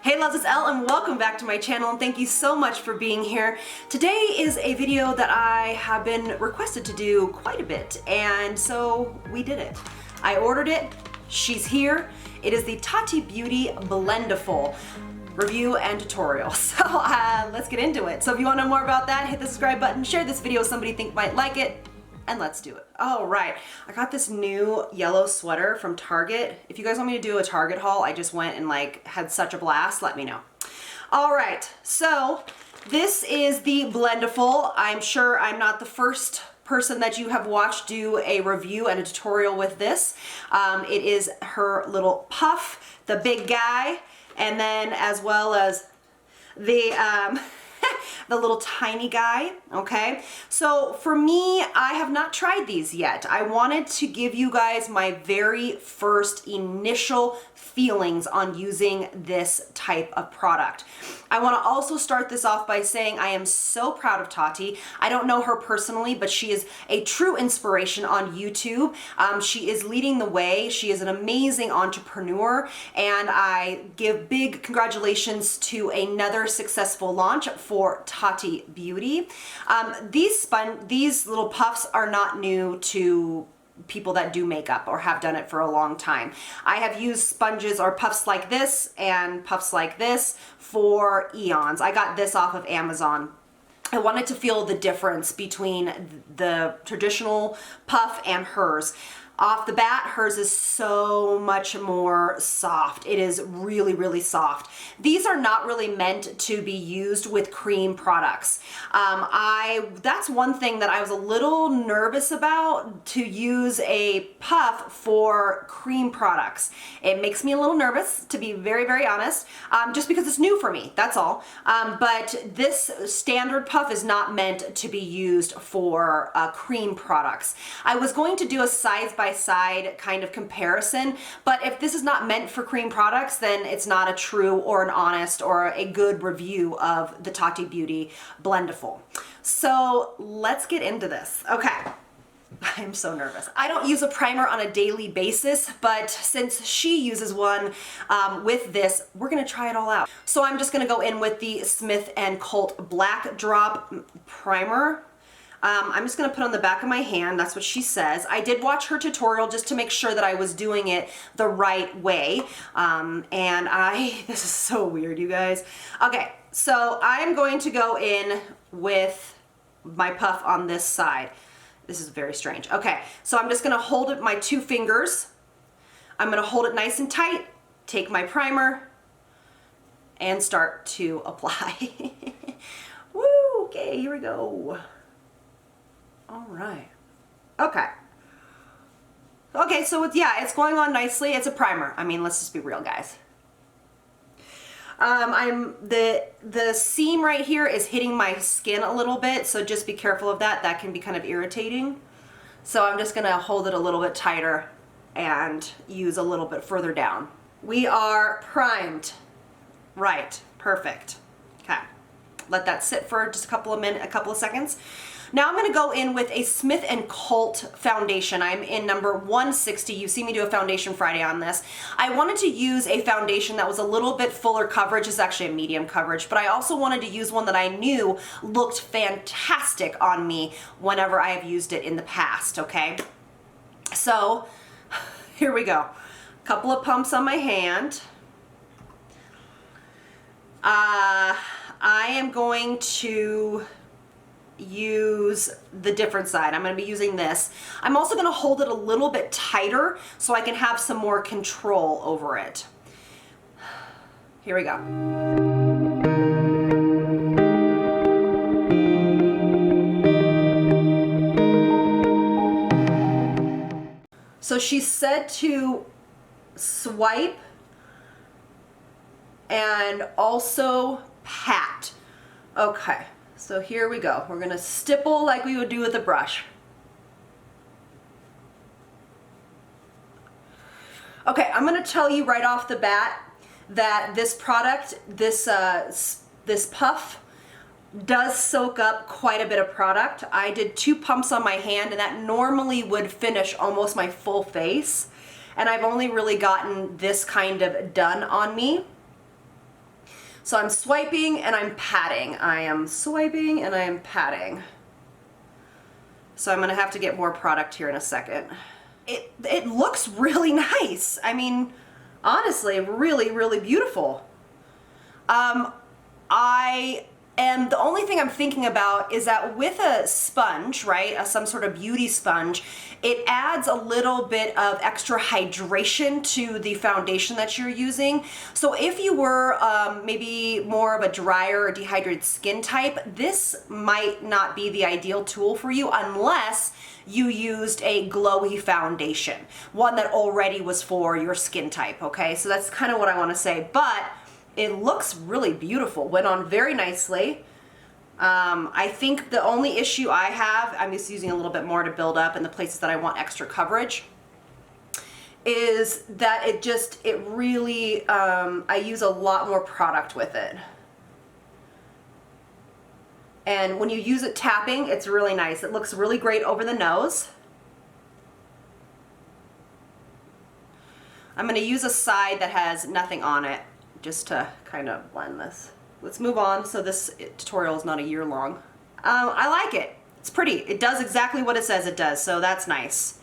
Hey loves, it's Elle and welcome back to my channel and thank you so much for being here. Today is a video that I have been requested to do quite a bit, and so we did it. I ordered it, she's here. It is the Tati Beauty Blendiful review and tutorial. So let's get into it. So if you want to know more about that, hit the subscribe button, share this video with somebody you think might like it, and let's do it. All right, I got this new yellow sweater from Target. If you guys want me to do a Target haul, I just went and had such a blast, let me know. All right, so this is the Blendiful. I'm sure I'm not the first person that you have watched do a review and a tutorial with this. It is her little puff, the big guy, and then as well as the the little tiny guy, okay? So for me, I have not tried these yet. I wanted to give you guys my very first initial feelings on using this type of product. I want to also start this off by saying I am so proud of Tati. I don't know her personally, but she is a true inspiration on YouTube. She is leading the way. She is an amazing entrepreneur, and I give big congratulations to another successful launch for Tati Beauty. These little puffs are not new to people that do makeup or have done it for a long time. I have used sponges or puffs like this and puffs like this for eons. I got this off of Amazon. I wanted to feel the difference between the traditional puff and hers. Off the bat, hers is so much more soft. It is really, really soft. These are not really meant to be used with cream products. That's one thing that I was a little nervous about, to use a puff for cream products. It makes me a little nervous, to be very, very honest, just because it's new for me, that's all. But this standard puff is not meant to be used for cream products. I was going to do a size-by-side kind of comparison, but if this is not meant for cream products, then it's not a true or an honest or a good review of the Tati Beauty Blendiful. So let's get into this. Okay. I'm so nervous. I don't use a primer on a daily basis, but since she uses one with this, we're gonna try it all out. So I'm just gonna go in with the Smith & Colt Black Drop Primer. I'm just gonna put on the back of my hand, that's what she says. I did watch her tutorial just to make sure that I was doing it the right way. This is so weird, you guys. Okay, so I'm going to go in with my puff on this side. This is very strange. Okay, so I'm just gonna hold it, my two fingers. I'm gonna hold it nice and tight, take my primer, and start to apply. Woo, okay, here we go. All right. Okay. Okay, so it's going on nicely. It's a primer. I mean, let's just be real, guys. The seam right here is hitting my skin a little bit, so just be careful of that. That can be kind of irritating. So I'm just gonna hold it a little bit tighter and use a little bit further down. We are primed. Right, perfect. Okay, let that sit for just a couple of seconds. Now I'm gonna go in with a Smith & Colt foundation. I'm in number 160. You see me do a foundation Friday on this. I wanted to use a foundation that was a little bit fuller coverage. It's actually a medium coverage, but I also wanted to use one that I knew looked fantastic on me whenever I have used it in the past, okay? So here we go. Couple of pumps on my hand. I am going to use the different side. I'm going to be using this. I'm also going to hold it a little bit tighter so I can have some more control over it. Here we go. So she said to swipe and also pat. Okay. So here we go. We're gonna stipple like we would do with a brush. Okay, I'm gonna tell you right off the bat that this product, this puff, does soak up quite a bit of product. I did 2 pumps on my hand, and that normally would finish almost my full face. and I've only really gotten this kind of done on me. So I'm swiping and I'm patting. I am swiping and I am patting. So I'm gonna have to get more product here in a second. It looks really nice. I mean, honestly, really, really beautiful. The only thing I'm thinking about is that with a sponge, right, some sort of beauty sponge, it adds a little bit of extra hydration to the foundation that you're using. So if you were maybe more of a drier or dehydrated skin type, this might not be the ideal tool for you unless you used a glowy foundation, one that already was for your skin type, okay? So that's kind of what I want to say, but it looks really beautiful, went on very nicely. I think the only issue I have, I'm just using a little bit more to build up in the places that I want extra coverage, is that it really, I use a lot more product with it. And when you use it tapping, it's really nice. It looks really great over the nose. I'm going to use a side that has nothing on it just to kind of blend this. Let's move on so this tutorial is not a year long. I like it. It's pretty. It does exactly what it says it does, so that's nice.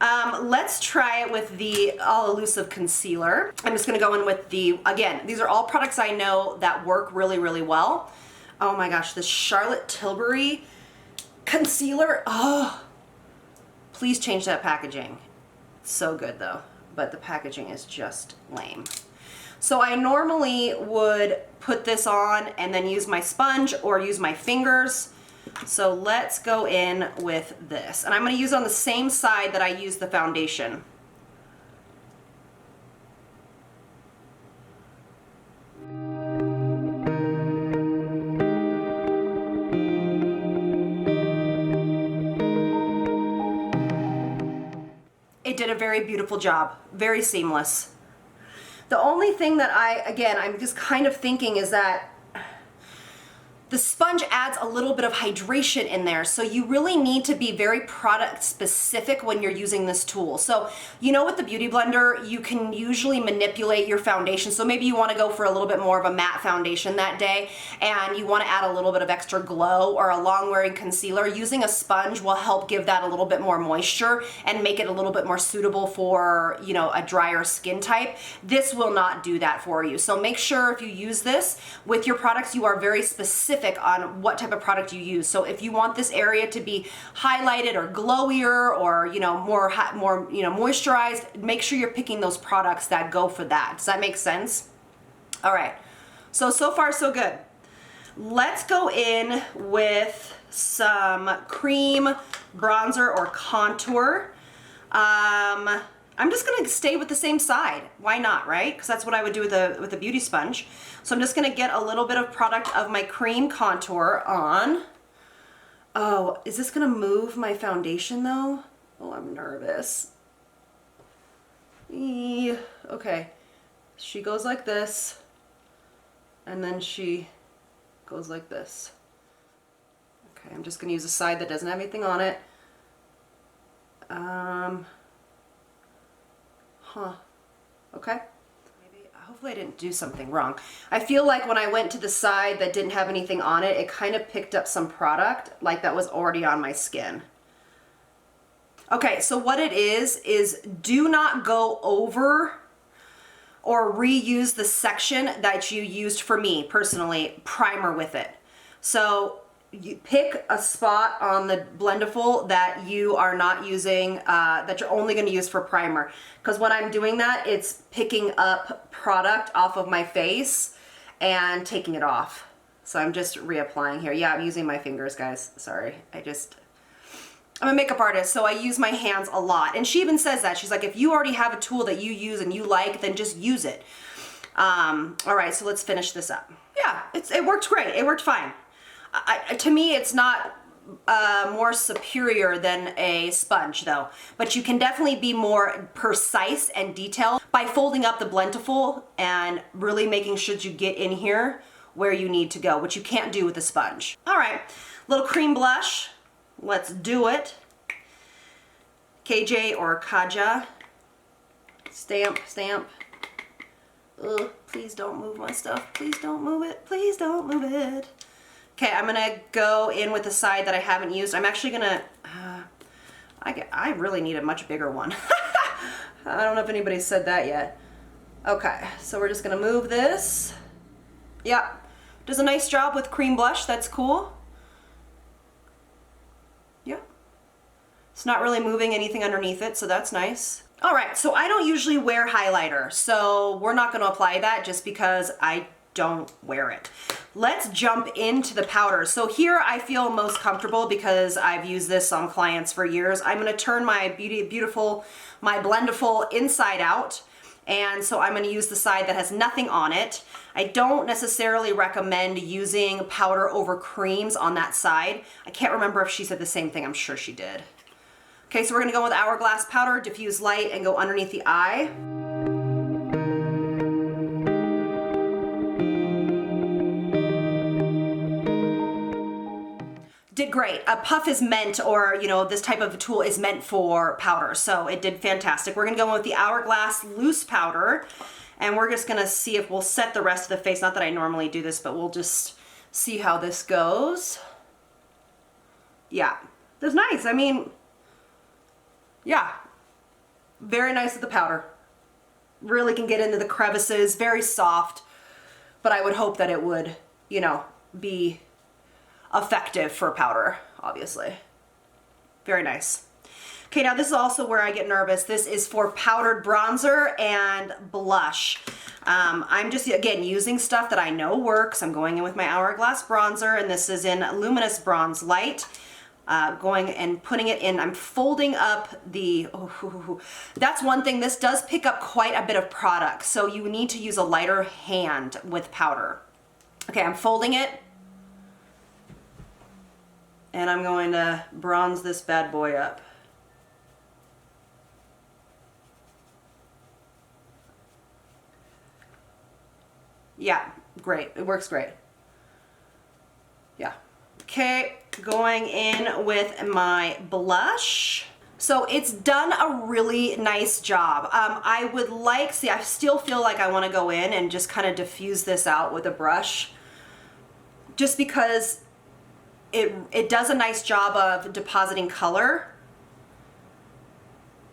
Let's try it with the All Elusive Concealer. I'm just going to go in with the, again, these are all products I know that work really, really well. Oh my gosh, this Charlotte Tilbury concealer. Oh, please change that packaging. It's so good though, but the packaging is just lame. So I normally would put this on and then use my sponge or use my fingers. So let's go in with this. And I'm going to use it on the same side that I use the foundation. It did a very beautiful job, very seamless. The only thing that I'm just kind of thinking is that the sponge adds a little bit of hydration in there, so you really need to be very product specific when you're using this tool. So, you know, with the Beauty Blender, you can usually manipulate your foundation. So maybe you want to go for a little bit more of a matte foundation that day, and you want to add a little bit of extra glow or a long-wearing concealer. Using a sponge will help give that a little bit more moisture and make it a little bit more suitable for, you know, a drier skin type. This will not do that for you. So make sure if you use this with your products, you are very specific on what type of product you use. So if you want this area to be highlighted or glowier or, you know, more you know, moisturized, make sure you're picking those products that go for that. Does that make sense? All right. So far so good. Let's go in with some cream bronzer or contour. I'm just gonna stay with the same side. Why not, right? Because that's what I would do with a beauty sponge. So I'm just gonna get a little bit of product of my cream contour on. Oh, is this gonna move my foundation though? Oh, I'm nervous. Okay, she goes like this, and then she goes like this. Okay, I'm just gonna use a side that doesn't have anything on it. Okay. Maybe, hopefully I didn't do something wrong. I feel like when I went to the side that didn't have anything on it, it kind of picked up some product like that was already on my skin. Okay, so what it is do not go over or reuse the section that you used, for me personally, primer with it. So you pick a spot on the Blendiful that you are not using, that you're only going to use for primer. Because when I'm doing that, it's picking up product off of my face and taking it off. So I'm just reapplying here. Yeah, I'm using my fingers, guys. Sorry. I'm a makeup artist, so I use my hands a lot. And she even says that. She's like, if you already have a tool that you use and you like, then just use it. All right, so let's finish this up. Yeah, it worked great. It worked fine. To me, it's not more superior than a sponge though, but you can definitely be more precise and detailed by folding up the Blendiful and really making sure you get in here where you need to go, which you can't do with a sponge. All right, little cream blush. Let's do it. KJ or Kaja. Stamp, stamp. Ugh, please don't move my stuff. Please don't move it. Please don't move it. Okay, I'm gonna go in with the side that I haven't used. I'm actually gonna, I really need a much bigger one. I don't know if anybody's said that yet. Okay, so we're just gonna move this. Yep, does a nice job with cream blush, that's cool. Yep. It's not really moving anything underneath it, so that's nice. All right, so I don't usually wear highlighter, so we're not gonna apply that just because I don't wear it. Let's jump into the powder. So here I feel most comfortable because I've used this on clients for years. I'm gonna turn my my Blendiful inside out. And so I'm gonna use the side that has nothing on it. I don't necessarily recommend using powder over creams on that side. I can't remember if she said the same thing, I'm sure she did. Okay, so we're gonna go with Hourglass powder, diffuse light, and go underneath the eye. Did great. A puff is meant, or you know, this type of tool is meant for powder, so it did fantastic. We're gonna go with the Hourglass loose powder, and we're just gonna see if we'll set the rest of the face. Not that I normally do this, but we'll just see how this goes. Yeah, that's nice. I mean, yeah, very nice with the powder. Really can get into the crevices, very soft, but I would hope that it would, you know, be effective for powder, obviously. Very nice. Okay, now this is also where I get nervous. This is for powdered bronzer and blush. I'm just, again, using stuff that I know works. I'm going in with my Hourglass bronzer, and this is in Luminous Bronze Light. Going and putting it in, I'm folding up the, that's one thing, this does pick up quite a bit of product, so you need to use a lighter hand with powder. Okay, I'm folding it, and I'm going to bronze this bad boy up. Yeah, great, it works great. Yeah. Okay, going in with my blush. So it's done a really nice job. I would like, see, I still feel like I want to go in and just kind of diffuse this out with a brush, just because it does a nice job of depositing color.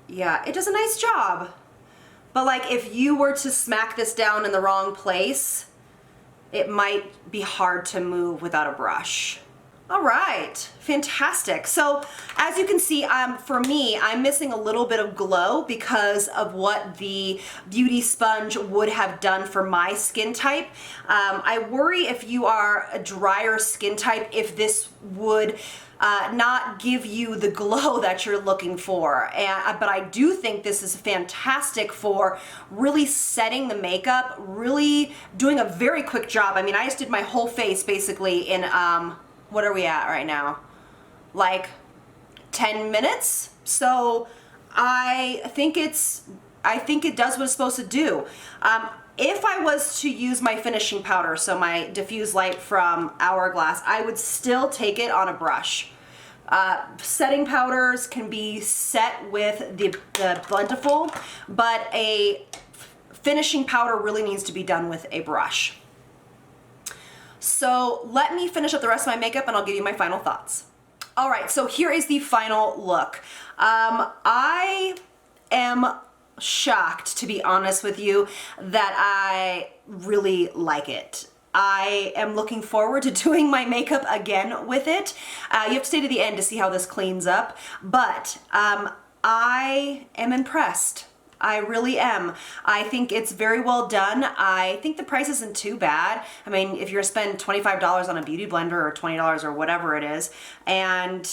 Yeah, it does a nice job. But like if you were to smack this down in the wrong place, it might be hard to move without a brush. All right, fantastic. So as you can see, for me, I'm missing a little bit of glow because of what the Beauty Sponge would have done for my skin type. I worry if you are a drier skin type, if this would not give you the glow that you're looking for. But I do think this is fantastic for really setting the makeup, really doing a very quick job. I mean, I just did my whole face basically in, what are we at right now? Like 10 minutes? So I think it does what it's supposed to do. If I was to use my finishing powder, so my diffuse light from Hourglass, I would still take it on a brush. Setting powders can be set with the Blendiful, but a finishing powder really needs to be done with a brush. So let me finish up the rest of my makeup and I'll give you my final thoughts. All right, so here is the final look. I am shocked, to be honest with you, that I really like it. I am looking forward to doing my makeup again with it. You have to stay to the end to see how this cleans up, but I am impressed. I really am. I think it's very well done. I think the price isn't too bad. I mean, if you're spending $25 on a beauty blender or $20 or whatever it is, and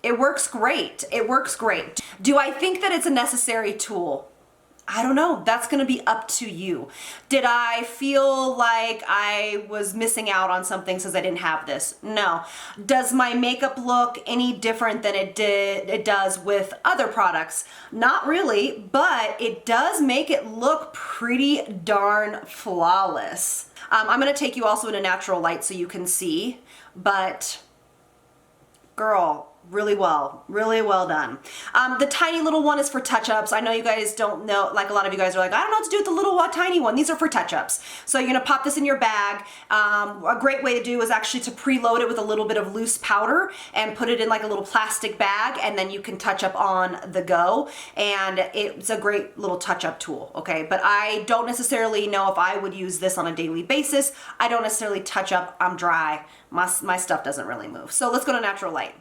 it works great. It works great. Do I think that it's a necessary tool? I don't know. That's going to be up to you. Did I feel like I was missing out on something since I didn't have this? No. Does my makeup look any different than it does with other products? Not really, but it does make it look pretty darn flawless. I'm going to take you also in a natural light so you can see, but girl, really well done. The tiny little one is for touch-ups. I know you guys don't know, like a lot of you guys are like, I don't know what to do with the little tiny one. These are for touch-ups. So you're gonna pop this in your bag. A great way to do is actually to preload it with a little bit of loose powder and put it in like a little plastic bag, and then you can touch up on the go. And it's a great little touch-up tool, okay? But I don't necessarily know if I would use this on a daily basis. I don't necessarily touch up, I'm dry. My stuff doesn't really move. So let's go to natural light.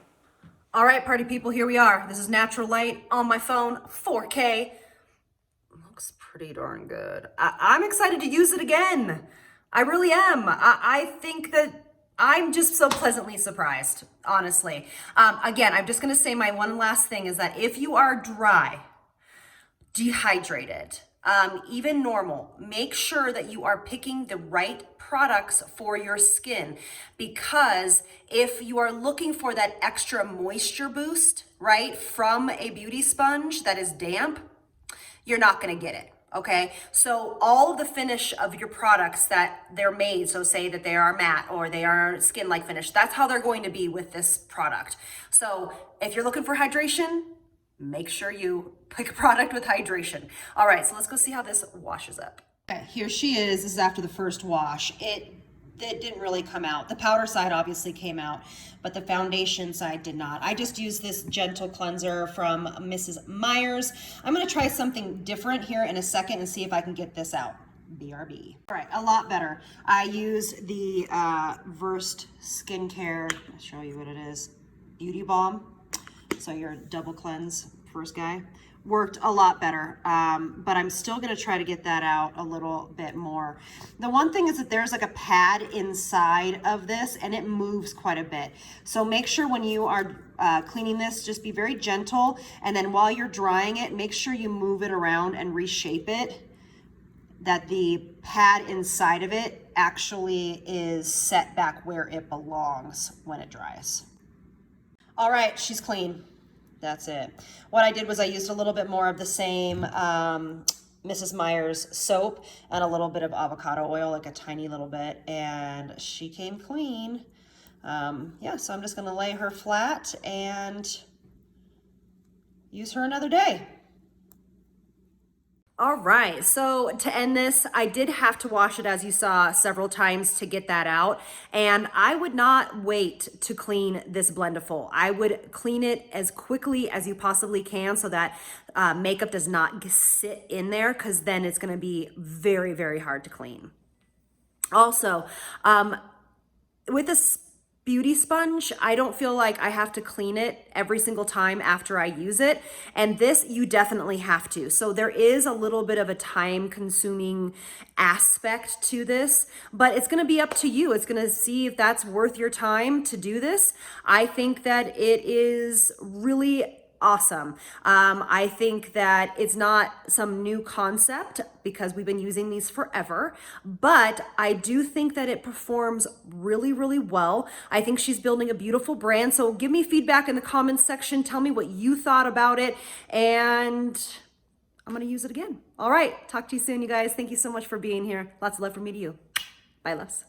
All right, party people, here we are. This is natural light on my phone, 4K. Looks pretty darn good. I'm excited to use it again. I really am. I think that I'm just so pleasantly surprised, honestly. Again, I'm just gonna say my one last thing is that if you are dry, dehydrated, even normal, make sure that you are picking the right products for your skin, because if you are looking for that extra moisture boost, right, from a beauty sponge that is damp, you're not gonna get it. Okay, so all of the finish of your products that they're made, so say that they are matte or they are skin-like finish, that's how they're going to be with this product. So if you're looking for hydration, make sure you pick a product with hydration. All right, so let's go see how this washes up. Okay, here she is. This is after the first wash. It didn't really come out. The powder side obviously came out, but the foundation side did not. I just used this gentle cleanser from Mrs. Meyer's. I'm gonna try something different here in a second and see if I can get this out. BRB. All right, a lot better. I used the Versed Skincare, I'll show you what it is, Beauty Balm. So your double cleanse, first guy, worked a lot better, but I'm still gonna try to get that out a little bit more. The one thing is that there's like a pad inside of this and it moves quite a bit. So make sure when you are cleaning this, just be very gentle, and then while you're drying it, make sure you move it around and reshape it, that the pad inside of it actually is set back where it belongs when it dries. All right, she's clean. That's it. What I did was I used a little bit more of the same Mrs. Meyer's soap and a little bit of avocado oil, like a tiny little bit, and she came clean. Yeah, so I'm just gonna lay her flat and use her another day. All right, so to end this, I did have to wash it, as you saw, several times to get that out. And I would not wait to clean this Blendiful. I would clean it as quickly as you possibly can so that makeup does not sit in there, because then it's gonna be very, very hard to clean. Also, with this beauty sponge, I don't feel like I have to clean it every single time after I use it. And this, you definitely have to. So there is a little bit of a time consuming aspect to this, but it's gonna be up to you. It's gonna see if that's worth your time to do this. I think that it is really awesome. I think that it's not some new concept because we've been using these forever, but I do think that it performs really, really well. I think she's building a beautiful brand. So give me feedback in the comments section. Tell me what you thought about it, and I'm gonna use it again. All right, talk to you soon, you guys. Thank you so much for being here. Lots of love from me to you. Bye, loves.